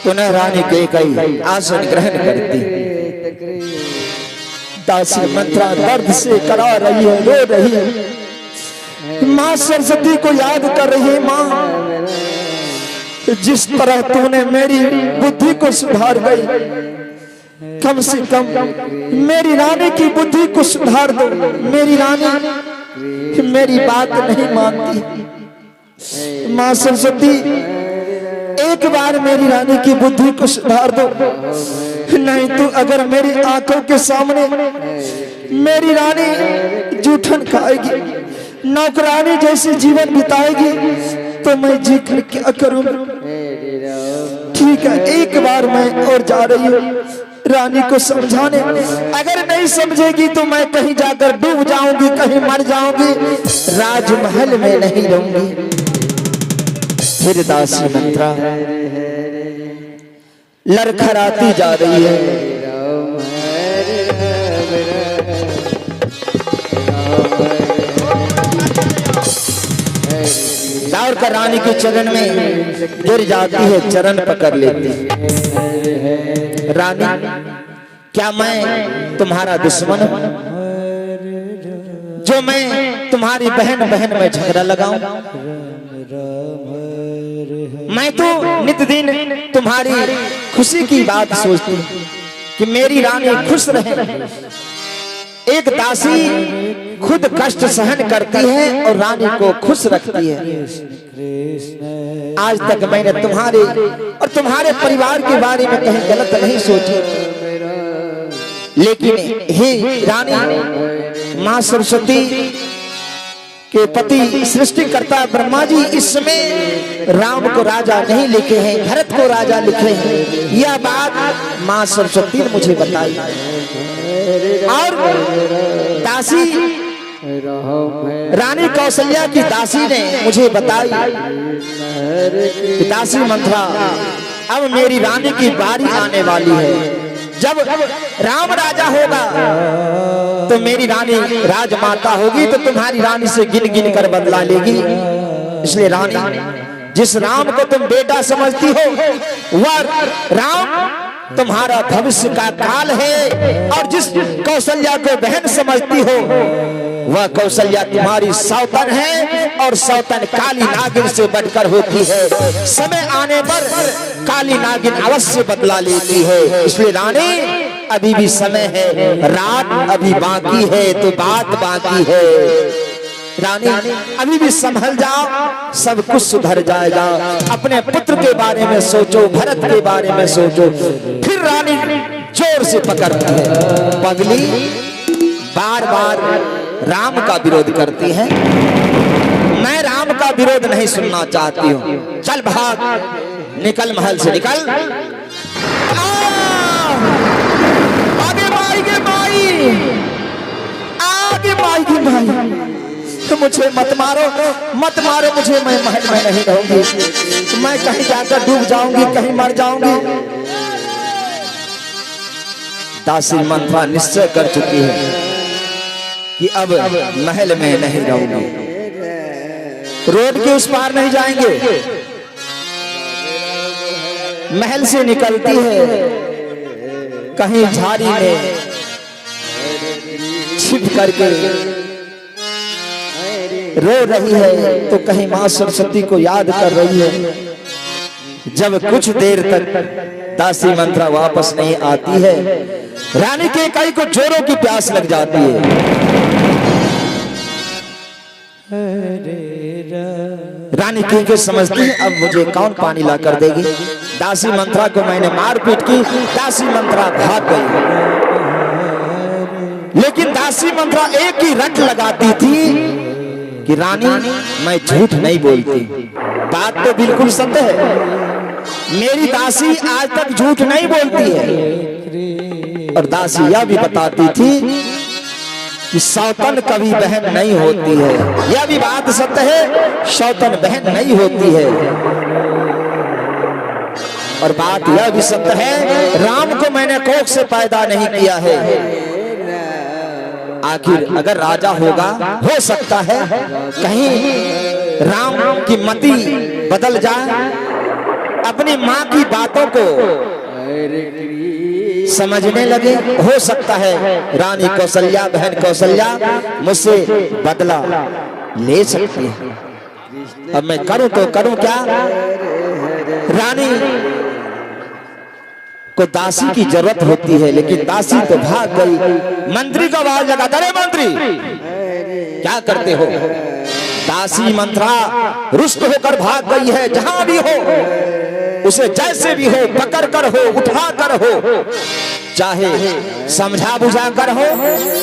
पुनः रानी कैकेयी आसन ग्रहण करती। दासी मंत्रा दर्द से करा रही है, रो रही है, माँ सरस्वती को याद कर रही है। माँ, जिस तरह तूने मेरी बुद्धि को सुधार गई, कम से कम मेरी रानी की बुद्धि को सुधार दो। मेरी रानी मेरी बात नहीं मानती। माँ सरस्वती, एक बार मेरी रानी की बुद्धि को सुधार दो, नहीं तो अगर मेरी आंखों के सामने मेरी रानी जूठन खाएगी, नौकरानी जैसे जीवन बिताएगी, तो मैं जी कर क्या करूंगा? ठीक है, एक बार मैं और जा रही हूँ रानी को समझाने। अगर नहीं समझेगी तो मैं कहीं जाकर डूब जाऊंगी, कहीं मर जाऊंगी, राजमहल में नहीं रहूंगी। फिर दासी मंत्रा लड़खड़ाती जा रही है। दौड़कर रानी के चरण में गिर जाती है, चरण पकड़ लेती है। रानी, क्या मैं तुम्हारा दुश्मन हूं जो मैं तुम्हारी बहन में झगड़ा लगाऊं? मैं तो नित दिन तुम्हारी खुशी की बात सोचती हूं कि मेरी रानी खुश रहे। एक दासी खुद कष्ट सहन करती है और रानी को खुश रखती है। आज तक मैंने तुम्हारे और तुम्हारे परिवार के बारे में कहीं गलत नहीं सोची, लेकिन हे रानी, माँ सरस्वती के पति सृष्टिकर्ता ब्रह्मा जी इस समय राम को राजा नहीं लिखे हैं, भरत को राजा लिखे हैं। यह बात माँ सरस्वती ने मुझे बताई। और दासी रानी कौशल्या की दासी ने मुझे बताई कि दासी मंत्रा, अब मेरी रानी की बारी आने वाली है। जब राम राजा होगा तो मेरी रानी राजमाता होगी, तो तुम्हारी रानी से गिन गिन कर बदला लेगी। इसलिए रानी, जिस राम को तुम बेटा समझती हो वह राम तुम्हारा भविष्य का काल है, और जिस कौशल्या को बहन समझती हो वह कौशल्या तुम्हारी सौतन है, और सौतन काली नागिन से बढ़कर होती है। समय आने पर काली नागिन अवश्य बदला लेती है। इसलिए रानी, अभी भी समय है, रात अभी बाकी है, तो बात बाकी है। रानी, अभी भी संभल जाओ, सब कुछ सुधर जाएगा। अपने पुत्र के बारे में सोचो, भरत के बारे में सोचो। फिर रानी जोर से पकड़ती है। पगली बार बार राम का विरोध करती है। मैं राम का विरोध नहीं सुनना चाहती हूँ। चल भाग, निकल, महल से निकल। आगे माई के माई, आगे माई के माई, तो मुझे मत मारो, मत मारो मुझे, मैं महल में नहीं रहूंगी। मैं कहीं जाकर डूब जाऊंगी, कहीं मर जाऊंगी। दासी मंत्रा निश्चय कर चुकी है कि अब महल में नहीं रहूंगी। रोड के उस पार नहीं जाएंगे। महल से निकलती है, कहीं झाड़ी में छिप करके रो रही है, तो कहीं माँ सरस्वती को याद कर रही है। जब कुछ देर तक दासी मंत्रा वापस नहीं आती है, रानी कैकेयी को जोरों की प्यास लग जाती है। रानी कैकेयी समझती है अब मुझे कौन पानी ला कर देगी। दासी मंत्रा को मैंने मारपीट की, दासी मंत्रा भाग गई। लेकिन दासी मंत्रा एक ही रट लगाती थी कि रानी, मैं झूठ नहीं बोलती। बात तो बिल्कुल सत्य है, मेरी दासी आज तक झूठ नहीं बोलती है। और दासी यह भी बताती थी कि सौतन कभी बहन नहीं होती है। यह भी बात सत्य है, सौतन बहन नहीं होती है। और बात यह भी सत्य है, राम को मैंने कोख से पैदा नहीं किया है। आखिर अगर राजा होगा, हो सकता है कहीं राम की मति बदल जाए, अपनी माँ की बातों को समझने लगे। हो सकता है रानी कौशल्या, बहन कौशल्या मुझसे बदला ले सकती है। अब मैं करूं तो करूं क्या? रानी को दासी की जरूरत होती है, लेकिन दासी तो भाग गई। मंत्री को आवाज लगा, अरे मंत्री क्या करते हो? दासी मंत्रा रुष्ट होकर भाग गई है। जहां भी हो उसे जैसे भी हो पकड़ कर हो, उठा कर हो, चाहे समझा बुझा कर हो,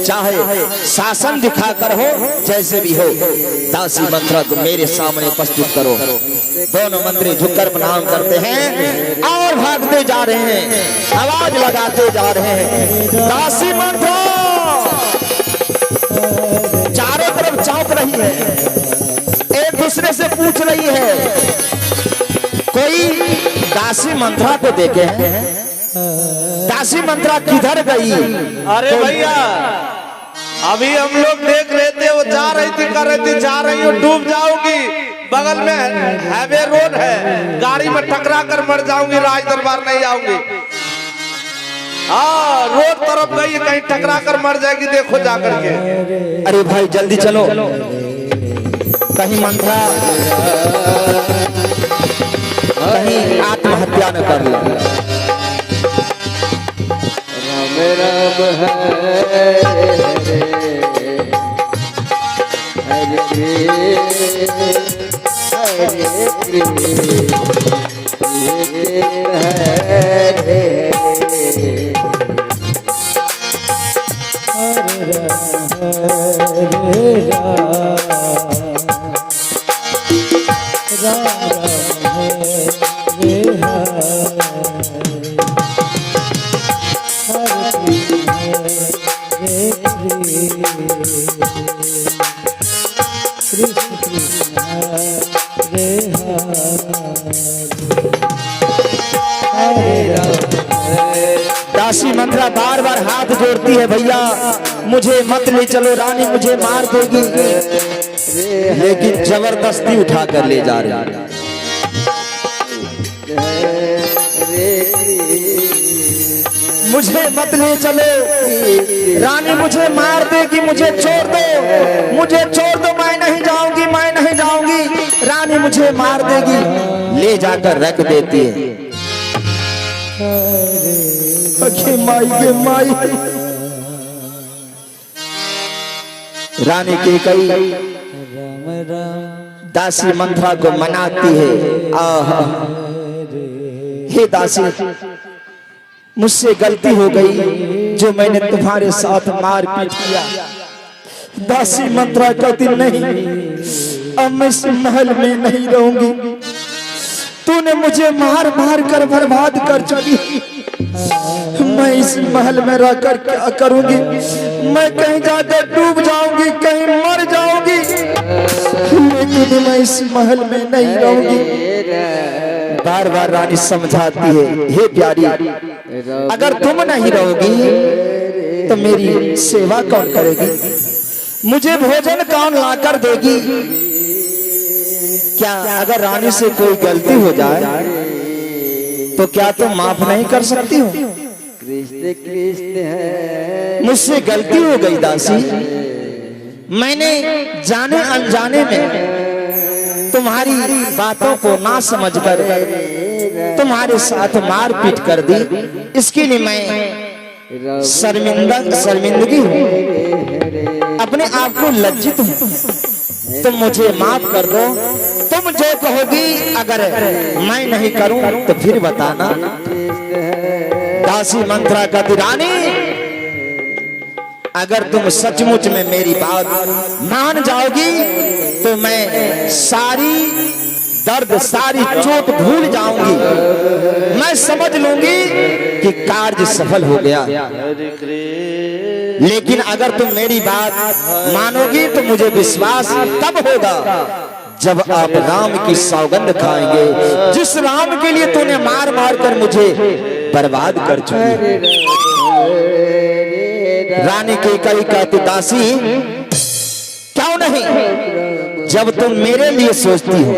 चाहे शासन दिखा कर हो, जैसे भी हो दासी मंत्रा को मेरे सामने उपस्थित करो। दोनों मंत्री झुककर प्रणाम करते हैं और भागते जा रहे हैं, आवाज लगाते जा रहे हैं। दासी मंत्रा चारों तरफ चौंक रही है, एक दूसरे से पूछ रही है। कोई दासी मंत्रा को देखे हैं? दासी मंत्रा किधर गई? अरे भैया अभी हम लोग देख रहे थे, वो जा रही थी, कर रही थी, जा रही हूँ, डूब जाऊंगी, बगल में हाईवे रोड है, गाड़ी में टकरा कर मर जाऊंगी, राज दरबार नहीं आऊंगी। हाँ रोड तरफ गई, कहीं टकरा कर मर जाएगी, देखो जाकर के। अरे भाई जल्दी चलो, कहीं मंत्रा कहीं आत्महत्या न कर ले। राम राम हरे हरे हरे कृष्ण हरे दासी मंत्रा बार बार हाथ जोड़ती है, भैया मुझे मत ले चलो, रानी मुझे मार देगी, लेकिन जबरदस्ती उठा कर ले जा रही है। मुझे मत ले चलो, रानी मुझे मार देगी, मुझे छोड़ दो, मुझे छोड़ दो, मैं नहीं जाऊंगी, मैं नहीं जाऊंगी, रानी मुझे मार देगी। ले जाकर रख देती है। माई के माई रानी की कई दासी मंत्रा को मनाती है। हे दासी, मुझसे गलती हो गई जो मैंने तुम्हारे साथ मारपीट किया। दासी मंत्रा कहती नहीं, अब मैं इस महल में नहीं रहूंगी, तूने मुझे मार मार कर बर्बाद कर चुकी, मैं इस महल में रहकर क्या करूंगी? मैं कहीं जाकर डूब जाऊंगी, कहीं मर जाऊंगी, लेकिन मैं इस महल में नहीं रहूंगी। बार बार रानी समझाती है, हे प्यारी, अगर तुम नहीं रहोगी तो मेरी सेवा कौन करेगी? मुझे भोजन कौन लाकर देगी? क्या अगर रानी से कोई गलती हो जाए तो क्या तुम माफ नहीं कर सकती हो? कृष्ण कृष्ण है। मुझसे गलती हो गई दासी, मैंने जाने अनजाने में तुम्हारी बातों को ना समझकर तुम्हारे साथ मारपीट कर दी, इसके लिए मैं शर्मिंदगी हूँ, अपने आप को लज्जित हूँ। तुम मुझे माफ कर दो, तुम जो कहोगी, अगर मैं नहीं करूं तो फिर बताना। दासी मंत्रा का रानी, अगर तुम सचमुच में मेरी बात मान जाओगी तो मैं सारी दर्द, सारी चोट भूल जाऊंगी, मैं समझ लूंगी कि कार्य सफल हो गया। लेकिन अगर तुम मेरी बात मानोगी तो मुझे विश्वास तब होगा जब आप राम की सौगंध खाएंगे, जिस राम के लिए तूने मार मार कर मुझे बर्बाद कर चुकी। रानी की कई कहती, दासी क्यों नहीं, जब तुम मेरे लिए सोचती हो,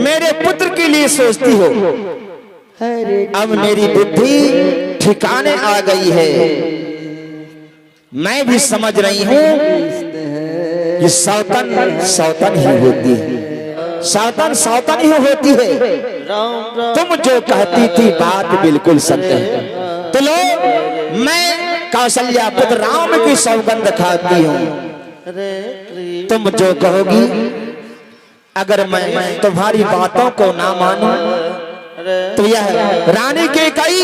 मेरे पुत्र के लिए सोचती हो। अब मेरी बुद्धि ठिकाने आ गई है। मैं भी समझ रही हूं कि सौतन सौतन ही होती है, सौतन सौतन ही होती है। तुम जो कहती थी बात बिल्कुल सत्य है। तो लो, मैं कौशल्या पुत्र राम की सौगंध खाती हूँ। तुम जो कहोगी, अगर मैं तुम्हारी बातों को ना मानूं तो यह रानी के कई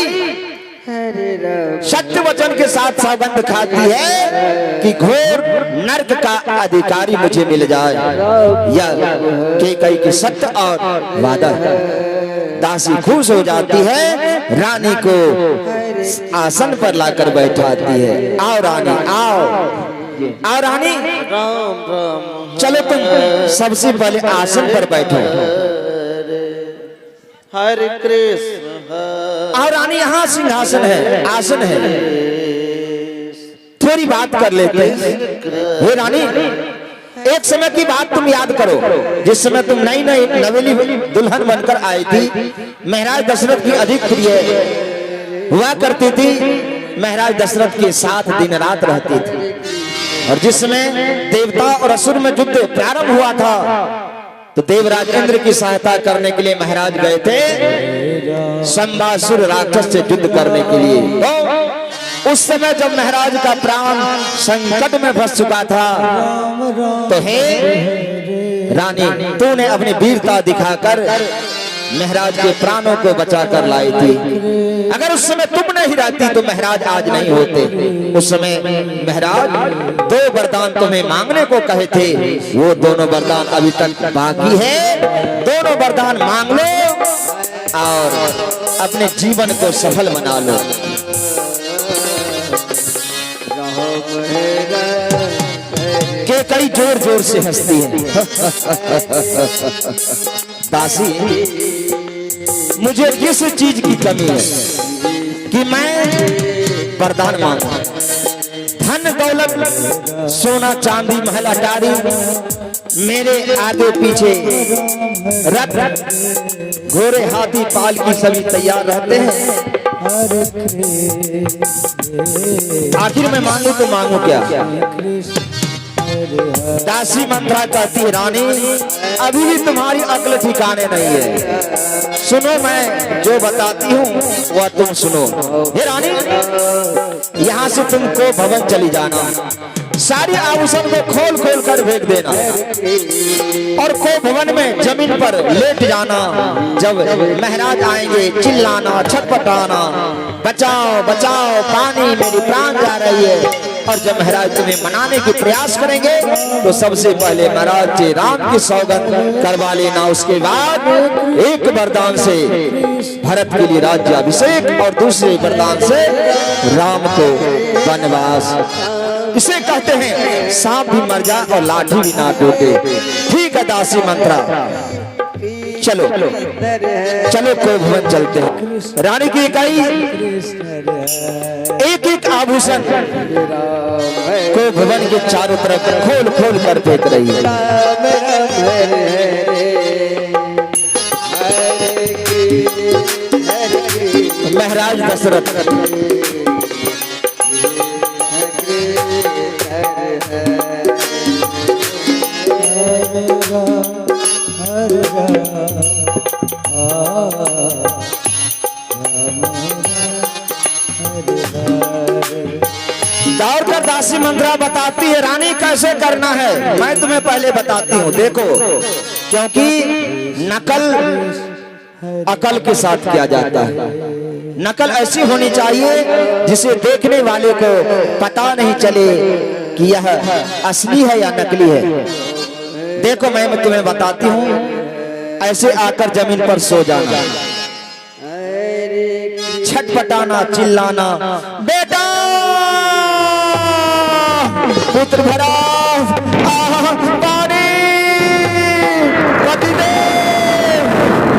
सत्य वचन के साथ सौगंध खाती है कि घोर नरक का अधिकारी मुझे मिल जाए। यह केकई की सत्य और वादा है। दासी खुश हो जाती है, रानी को आसन पर लाकर बैठाती है। आओ रानी, आओ रानी, चलो तुम सबसे पहले आसन पर बैठो। हरे कृष्ण। और रानी, यहाँ सिंहासन है, आसन है, थोड़ी बात कर लेते हैं। हे रानी, एक समय की बात तुम याद करो, जिस समय तुम नई नई नवेली दुल्हन बनकर आई थी। महाराज दशरथ की अधिक प्रिय हुआ करती थी। महाराज दशरथ के साथ दिन रात रहती थी। और जिस समय देवता और असुर में युद्ध प्रारंभ हुआ था, तो देवराज इंद्र की सहायता करने के लिए महाराज गए थे शंबासुर राक्षस से युद्ध करने के लिए। तो उस समय जब महाराज का प्राण संकट में फंस चुका था, तो हे रानी, तूने अपनी वीरता दिखाकर महाराज के प्राणों को बचा कर लाई थी। अगर उस समय तुम नहीं रहती तो महाराज आज नहीं होते। उस समय महाराज 2 वरदान तुम्हें मांगने को कहे थे, वो दोनों वरदान अभी तक बाकी है। दोनों वरदान मांग लो और अपने जीवन को सफल बना लो। के कई जोर जोर से हंसती है। दासी, मुझे किस चीज की कमी है कि मैं वरदान मांगू? धन दौलत सोना चांदी महल अटारी मेरे आगे पीछे रथ घोड़े हाथी पाल की सभी तैयार रहते हैं। आखिर मैं मांगू तो मांगू क्या? दासी मंत्रा कहती है, रानी, अभी भी तुम्हारी अक्ल ठिकाने नहीं है। सुनो, मैं जो बताती हूँ वह तुम सुनो। हे रानी, यहाँ से तुमको भवन चली जाना, सारी आभूषण को खोल खोल कर फेंक देना और को भवन में जमीन पर लेट जाना। जब महाराज आएंगे चिल्लाना, छटपटाना, बचाओ बचाओ, पानी, मेरी प्राण जा रही है। और जब महाराज तुम्हें मनाने के प्रयास करेंगे तो सबसे पहले महाराज से राम की सौगंध करवा लेना। उसके बाद एक वरदान से भरत के लिए राज्याभिषेक और दूसरे वरदान से राम को वनवास। इसे कहते हैं सांप भी मर जाए और लाठी भी ना टूटे। ठीक है दासी मंत्रा, चलो चलो को भवन चलते हैं। रानी की इकाई एक एक आभूषण को भवन के चारों तरफ खोल खोल कर फेंक रही है। महाराज दशरथ दौड़कर दासी मंत्रा बताती है, रानी कैसे करना है मैं तुम्हें पहले बताती हूँ। देखो, क्योंकि नकल अकल के साथ किया जाता है। नकल ऐसी होनी चाहिए जिसे देखने वाले को पता नहीं चले कि यह असली है या नकली है। देखो, मैं तुम्हें बताती हूँ, ऐसे आकर जमीन पर सो जाना, छटपटाना, चिल्लाना, बेटा पुत्र भरा पानी,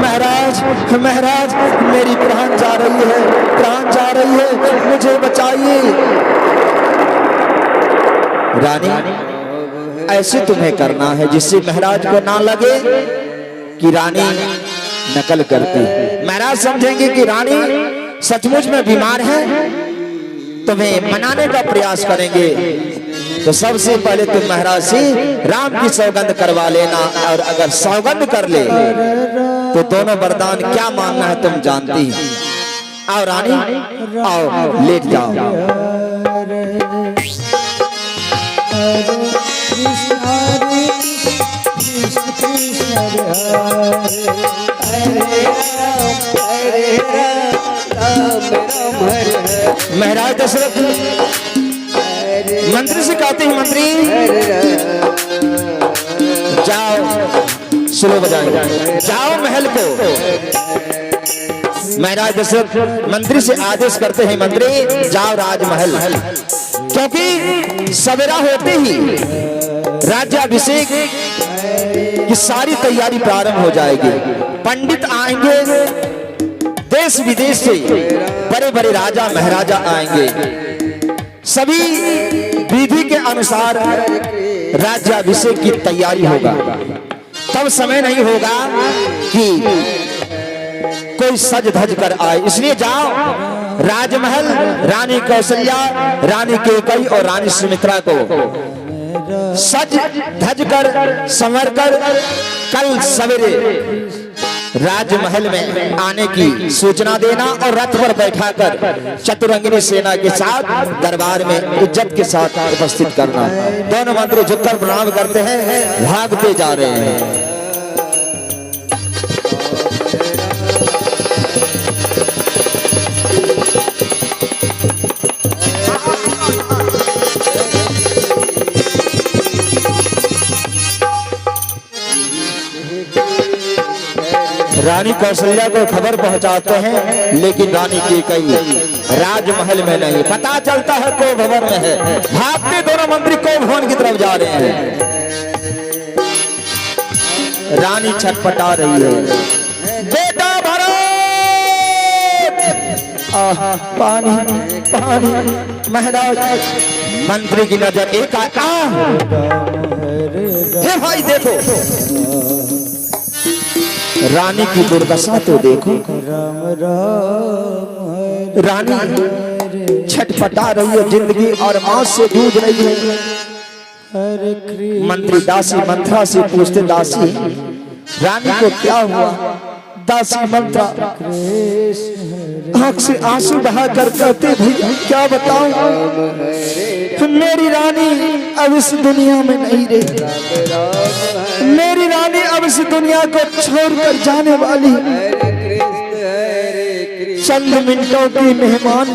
महाराज महाराज, मेरी प्राण जा रही है, प्राण जा रही है, मुझे बचाइए। रानी, ऐसे तुम्हें करना है जिससे महाराज को ना लगे कि रानी नकल करती। महाराज समझेंगे कि रानी सचमुच में बीमार है, तुम्हें मनाने का प्रयास करेंगे। तो सबसे पहले तुम महाराज से राम की सौगंध करवा लेना, और अगर सौगंध कर ले तो दोनों वरदान क्या मानना है तुम जानती हो। आओ रानी, आओ लेट जाओ। महाराज दशरथ मंत्री से कहते हैं, मंत्री जाओ, स्लो बजाएं, जाओ महल को। महाराज दशरथ मंत्री से आदेश करते हैं, मंत्री जाओ राजमहल, क्योंकि सवेरा होते ही राज्याभिषेक की सारी तैयारी प्रारंभ हो जाएगी। पंडित आएंगे, देश विदेश से बड़े बड़े राजा महाराजा आएंगे, सभी विधि के अनुसार राज्याभिषेक की तैयारी होगा। तब समय नहीं होगा कि कोई सज धज कर आए, इसलिए जाओ राजमहल रानी कौशल्या, रानी कैकेयी और रानी सुमित्रा को सज धज कर संवर कर कल सवेरे राजमहल में आने की सूचना देना, और रथ पर बैठाकर चतुरंगिनी सेना के साथ दरबार में इज्जत के साथ उपस्थित करना। दोनों मंत्री झुककर प्रणाम करते हैं, भागते जा रहे हैं। रानी कौशल्या को खबर पहुंचाते हैं, लेकिन रानी कैकेयी राजमहल में नहीं। पता चलता है को भवन में है। भागते दोनों मंत्री को भवन की तरफ जा रहे हैं। रानी छटपटा रही है, बेटा भरत, पानी पानी। महाराज मंत्री की नजर एक हे भाई देखो, रानी की दुर्दशा तो देखो। रानी छटपटा रही है, जिंदगी और मौत से जूझ रही है। मंत्री दासी मंत्रा से पूछते, दासी रानी को क्या हुआ? दासी मंत्रा आंख से आंसू बहाकर कहते, भैया क्या बताऊं, मेरी रानी अब इस दुनिया में नहीं रही। मेरी रानी अब इस दुनिया को छोड़कर जाने वाली, चंद मिनटों की मेहमान